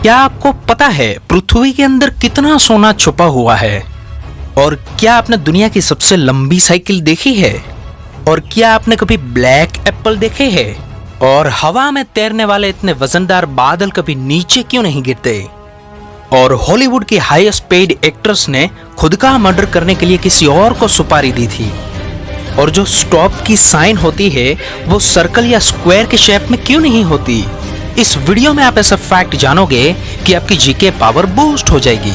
क्या आपको पता है पृथ्वी के अंदर कितना सोना छुपा हुआ है? और क्या आपने दुनिया की सबसे लंबी साइकिल देखी है? और क्या आपने कभी ब्लैक एप्पल देखे हैं? और हवा में तैरने वाले इतने वजनदार बादल कभी नीचे क्यों नहीं गिरते? और हॉलीवुड की हाईएस्ट पेड एक्ट्रेस ने खुद का मर्डर करने के लिए किसी और को सुपारी दी थी। और जो स्टॉप की साइन होती है वो सर्कल या स्क्वायर के शेप में क्यों नहीं होती? इस वीडियो में आप ऐसा फैक्ट जानोगे कि आपकी जीके पावर बूस्ट हो जाएगी।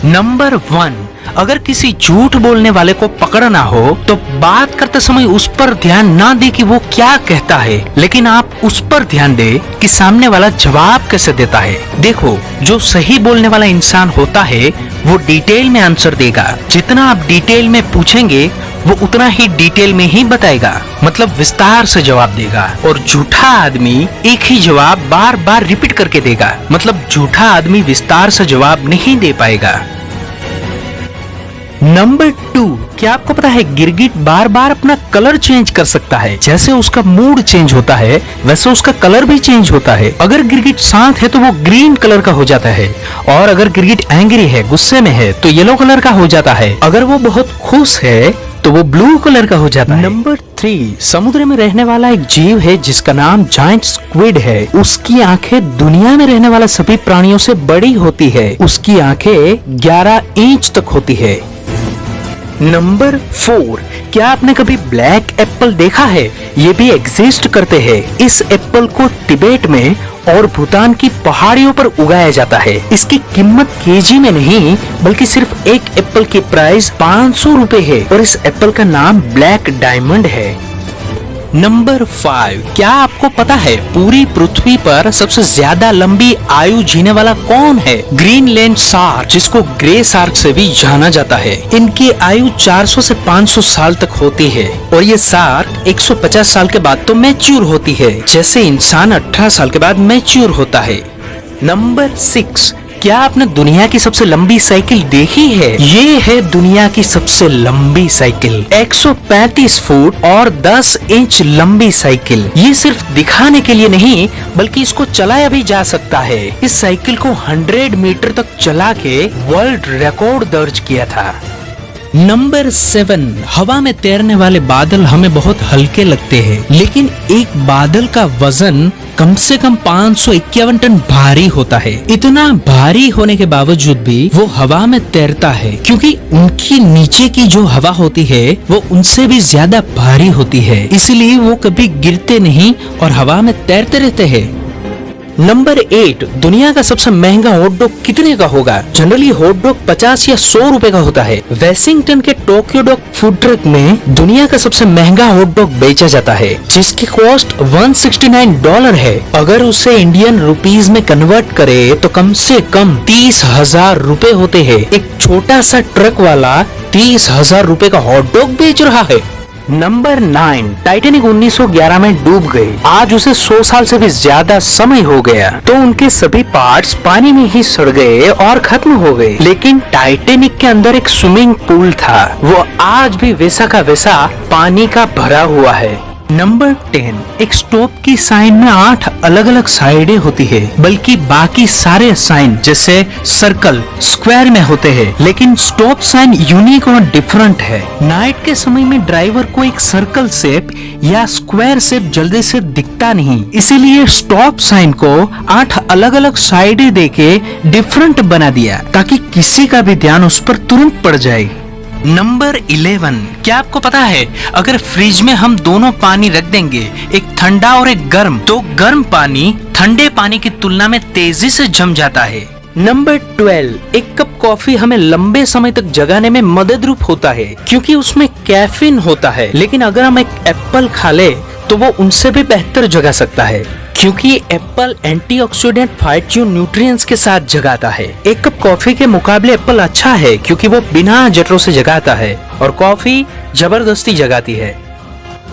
नंबर 1, अगर किसी झूठ बोलने वाले को पकड़ना हो तो बात करते समय उस पर ध्यान ना दे कि वो क्या कहता है, लेकिन आप उस पर ध्यान दे कि सामने वाला जवाब कैसे देता है। देखो, जो सही बोलने वाला इंसान होता है वो डिटेल में आंसर देगा। जितना आप डिटेल में पूछेंगे वो उतना ही डिटेल में ही बताएगा, मतलब विस्तार से जवाब देगा। और झूठा आदमी एक ही जवाब बार बार रिपीट करके देगा, मतलब झूठा आदमी विस्तार से जवाब नहीं दे पाएगा। नंबर 2, क्या आपको पता है गिरगिट बार बार अपना कलर चेंज कर सकता है? जैसे उसका मूड चेंज होता है वैसे उसका कलर भी चेंज होता है। अगर गिरगिट शांत है तो वो ग्रीन कलर का हो जाता है, और अगर गिरगिट एंग्री है, गुस्से में है, तो येलो कलर का हो जाता है। अगर वो बहुत खुश है तो वो ब्लू कलर का हो जाता है। नंबर 3, समुद्र में रहने वाला एक जीव है जिसका नाम जायंट स्क्विड है। उसकी आंखें दुनिया में रहने वाले सभी प्राणियों से बड़ी होती है। उसकी आंखें 11 इंच तक होती है। नंबर 4, क्या आपने कभी ब्लैक एप्पल देखा है? ये भी एग्जिस्ट करते हैं। इस एप्पल को तिब्बत में और भूटान की पहाड़ियों पर उगाया जाता है। इसकी कीमत केजी में नहीं बल्कि सिर्फ एक एप्पल की प्राइस 500 रुपए है, और इस एप्पल का नाम ब्लैक डायमंड है। नंबर 5, क्या आपको पता है पूरी पृथ्वी पर सबसे ज्यादा लंबी आयु जीने वाला कौन है? ग्रीनलैंड शार्क, जिसको ग्रे शार्क से भी जाना जाता है। इनकी आयु 400 से 500 साल तक होती है, और ये शार्क 150 साल के बाद तो मैच्योर होती है, जैसे इंसान 18 साल के बाद मैच्योर होता है। नंबर 6, क्या आपने दुनिया की सबसे लंबी साइकिल देखी है? ये है दुनिया की सबसे लंबी साइकिल, 135 फुट और 10 इंच लंबी साइकिल। ये सिर्फ दिखाने के लिए नहीं बल्कि इसको चलाया भी जा सकता है। इस साइकिल को 100 मीटर तक चला के वर्ल्ड रिकॉर्ड दर्ज किया था। नंबर 7, हवा में तैरने वाले बादल हमें बहुत हल्के लगते हैं, लेकिन एक बादल का वजन कम से कम 551 टन भारी होता है। इतना भारी होने के बावजूद भी वो हवा में तैरता है, क्योंकि उनकी नीचे की जो हवा होती है वो उनसे भी ज्यादा भारी होती है, इसलिए वो कभी गिरते नहीं और हवा में तैरते रहते हैं। नंबर 8, दुनिया का सबसे महंगा हॉट डॉग कितने का होगा? जनरली हॉट डॉग 50 या 100 रुपए का होता है। वेलिंगटन के टोक्यो डॉग फूड ट्रक में दुनिया का सबसे महंगा हॉट डॉग बेचा जाता है, जिसकी कॉस्ट $169 है। अगर उसे इंडियन रुपीज में कन्वर्ट करे तो कम से कम 30,000 रुपए होते हैं। एक छोटा सा ट्रक वाला 30,000 रुपए का हॉट डॉग बेच रहा है। नंबर 9, टाइटैनिक 1911 में डूब गई। आज उसे 100 साल से भी ज्यादा समय हो गया, तो उनके सभी पार्ट्स पानी में ही सड़ गए और खत्म हो गए। लेकिन टाइटैनिक के अंदर एक स्विमिंग पूल था, वो आज भी वैसा का वैसा पानी का भरा हुआ है। नंबर 10, एक स्टॉप की साइन में 8 अलग अलग साइडें होती है, बल्कि बाकी सारे साइन जैसे सर्कल, स्क्वायर में होते हैं, लेकिन स्टॉप साइन यूनिक और डिफरेंट है। नाइट के समय में ड्राइवर को एक सर्कल शेप या स्क्वायर शेप जल्दी से दिखता नहीं, इसीलिए स्टॉप साइन को 8 अलग अलग साइडें देके डिफरेंट बना दिया, ताकि किसी का भी ध्यान उस पर तुरंत पड़ जाए। नंबर 11, क्या आपको पता है अगर फ्रिज में हम दोनों पानी रख देंगे, एक ठंडा और एक गर्म, तो गर्म पानी ठंडे पानी की तुलना में तेजी से जम जाता है। नंबर 12, एक कप कॉफी हमें लंबे समय तक जगाने में मददरूप होता है, क्योंकि उसमें कैफीन होता है। लेकिन अगर हम एक एप्पल खा ले तो वो उनसे भी बेहतर जगा सकता है, क्योंकि एप्पल एंटीऑक्सीडेंट फाइटो न्यूट्रिएंट्स के साथ जगाता है। एक कप कॉफी के मुकाबले एप्पल अच्छा है, क्योंकि वो बिना जठरों से जगाता है और कॉफी जबरदस्ती जगाती है।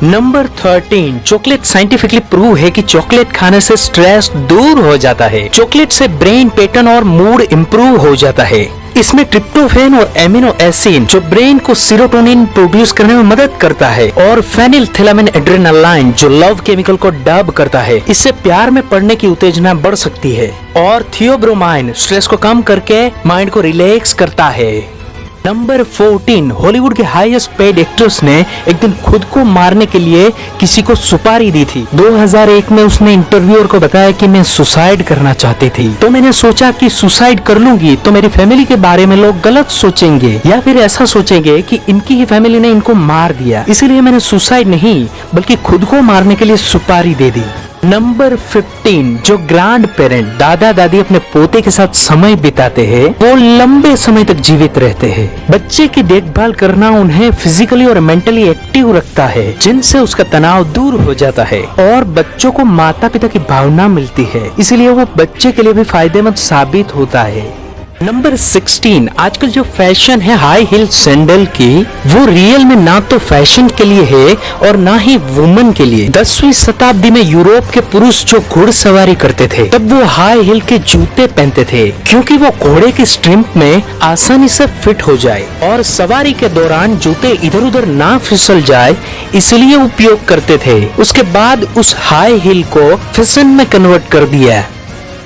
नंबर 13, चॉकलेट साइंटिफिकली प्रूव है कि चॉकलेट खाने से स्ट्रेस दूर हो जाता है। चॉकलेट से ब्रेन पैटर्न और मूड इम्प्रूव हो जाता है। इसमें ट्रिप्टोफैन और एमिनो एसिड जो ब्रेन को सीरोटोनिन प्रोड्यूस करने में मदद करता है, और फेनिलथिलामिन एड्रेनालाइन जो लव केमिकल को डब करता है। इससे प्यार में पड़ने की उत्तेजना बढ़ सकती है। और थियोब्रोमाइन स्ट्रेस को कम करके माइंड को रिलैक्स करता है। नंबर 14, हॉलीवुड के हाईएस्ट पेड एक्ट्रेस ने एक दिन खुद को मारने के लिए किसी को सुपारी दी थी। 2001 में उसने इंटरव्यूअर को बताया कि मैं सुसाइड करना चाहती थी, तो मैंने सोचा कि सुसाइड कर लूंगी तो मेरी फैमिली के बारे में लोग गलत सोचेंगे, या फिर ऐसा सोचेंगे कि इनकी ही फैमिली ने इनको मार दिया, इसीलिए मैंने सुसाइड नहीं बल्कि खुद को मारने के लिए सुपारी दे दी। नंबर 15, जो ग्रैंड पेरेंट दादा दादी अपने पोते के साथ समय बिताते हैं वो लंबे समय तक जीवित रहते हैं। बच्चे की देखभाल करना उन्हें फिजिकली और मेंटली एक्टिव रखता है, जिनसे उसका तनाव दूर हो जाता है और बच्चों को माता पिता की भावना मिलती है, इसलिए वो बच्चे के लिए भी फायदेमंद साबित होता है। नंबर 16, आजकल जो फैशन है हाई हील सैंडल की, वो रियल में ना तो फैशन के लिए है और ना ही वुमन के लिए। 10वीं शताब्दी में यूरोप के पुरुष जो घुड़सवारी करते थे तब वो हाई हील के जूते पहनते थे, क्योंकि वो घोड़े की स्ट्रिप में आसानी से फिट हो जाए और सवारी के दौरान जूते इधर उधर ना फिसल जाए, इसलिए उपयोग करते थे। उसके बाद उस हाई हील को फैशन में कन्वर्ट कर दिया।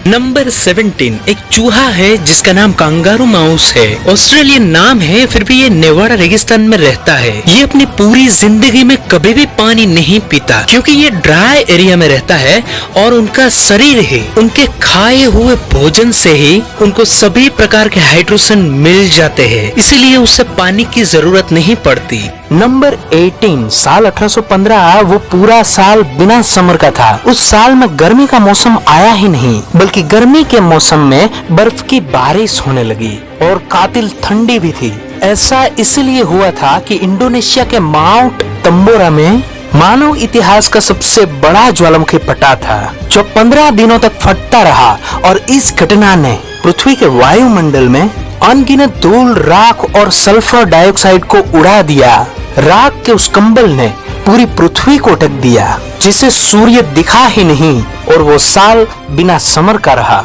नंबर 17, एक चूहा है जिसका नाम कंगारू माउस है। ऑस्ट्रेलियन नाम है, फिर भी ये नेवाड़ा रेगिस्तान में रहता है। ये अपनी पूरी जिंदगी में कभी भी पानी नहीं पीता, क्योंकि ये ड्राई एरिया में रहता है और उनका शरीर ही उनके खाए हुए भोजन से ही उनको सभी प्रकार के हाइड्रोजन मिल जाते हैं, इसीलिए उसे पानी की जरूरत नहीं पड़ती। नंबर 18, साल 1815 वो पूरा साल बिना समर का था। उस साल में गर्मी का मौसम आया ही नहीं, बल्कि गर्मी के मौसम में बर्फ की बारिश होने लगी और कातिल ठंडी भी थी। ऐसा इसलिए हुआ था कि इंडोनेशिया के माउंट तंबोरा में मानव इतिहास का सबसे बड़ा ज्वालामुखी फटा था, जो 15 दिनों तक फटता रहा, और इस घटना ने पृथ्वी के वायुमंडल में अनगिनत धूल, राख और सल्फर डाइऑक्साइड को उड़ा दिया। राख के उस कंबल ने पूरी पृथ्वी को ढक दिया, जिसे सूर्य दिखा ही नहीं, और वो साल बिना समर का रहा।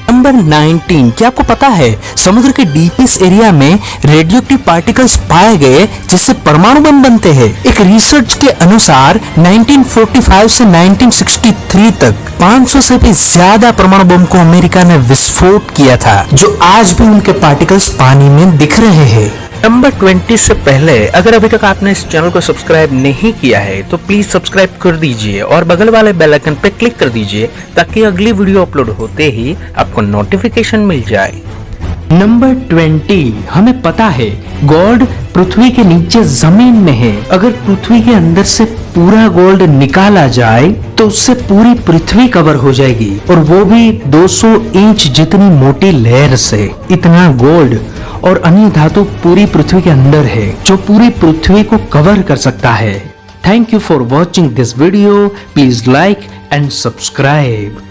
नंबर 19, क्या आपको पता है समुद्र के डीपेस्ट एरिया में रेडियोएक्टिव पार्टिकल्स पाए गए जिससे परमाणु बम बनते हैं। एक रिसर्च के अनुसार 1945 से 1963 तक 500 से भी ज्यादा परमाणु बम को अमेरिका ने विस्फोट किया था, जो आज भी उनके पार्टिकल्स पानी में दिख रहे हैं। नंबर 20 से पहले अगर अभी तक आपने इस चैनल को सब्सक्राइब नहीं किया है तो प्लीज सब्सक्राइब कर दीजिए और बगल वाले बेल आइकन पे क्लिक कर दीजिए, ताकि अगली वीडियो अपलोड होते ही आपको नोटिफिकेशन मिल जाए। नंबर 20, हमें पता है गोल्ड पृथ्वी के नीचे जमीन में है। अगर पृथ्वी के अंदर से पूरा गोल्ड निकाला जाए तो उससे पूरी पृथ्वी कवर हो जाएगी, और वो भी 200 इंच जितनी मोटी लेयर से। इतना गोल्ड और अन्य धातु पूरी पृथ्वी के अंदर है, जो पूरी पृथ्वी को कवर कर सकता है। Thank you for watching this video. Please like and subscribe.